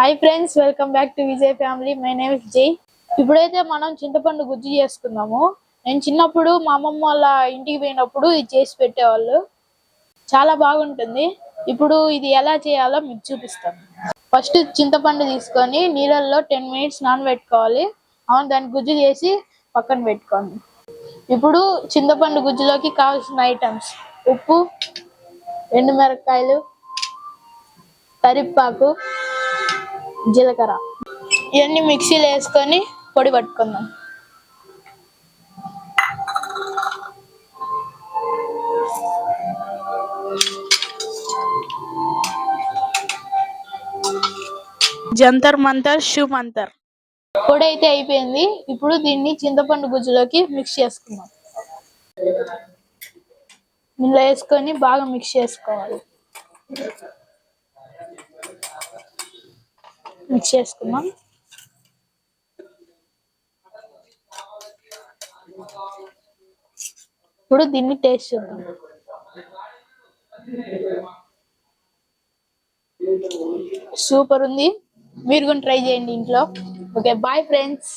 Hi friends, welcome back to Vijay family. My name is జై. ఇప్పుడైతే మనం చింతపండు గుజ్జు చేసుకుందాము. నేను చిన్నప్పుడు మా అమ్మమ్మ వాళ్ళ ఇంటికి పోయినప్పుడు ఇది చేసి పెట్టేవాళ్ళు. చాలా బాగుంటుంది. ఇప్పుడు ఇది ఎలా చేయాలో మీకు చూపిస్తాను. ఫస్ట్ చింతపండు తీసుకొని నీళ్ళల్లో 10 minutes నానబెట్టుకోవాలి. దాన్ని గుజ్జు చేసి పక్కన పెట్టుకోండి. ఇప్పుడు చింతపండు గుజ్జులోకి కావాల్సిన ఐటమ్స్: ఉప్పు, ఎండుమిరపకాయలు, కరివేపాకు, జీలకర్ర. ఇవన్నీ మిక్సీలో వేసుకొని పొడి పట్టుకుందాం. జంతర్ మంతర్ షూ మంతర్. పొడి అయితే అయిపోయింది. ఇప్పుడు దీన్ని చింతపండు గుజ్జులోకి మిక్స్ చేసుకుందాం. ఇందులో వేసుకొని బాగా మిక్స్ చేసుకోవాలి. మిక్స్ చేసుకుందాం. ఇప్పుడు దీన్ని టేస్ట్ చూద్దాం. సూపర్ ఉంది. మీరు కూడా ట్రై చేయండి ఇంట్లో. Okay, bye friends.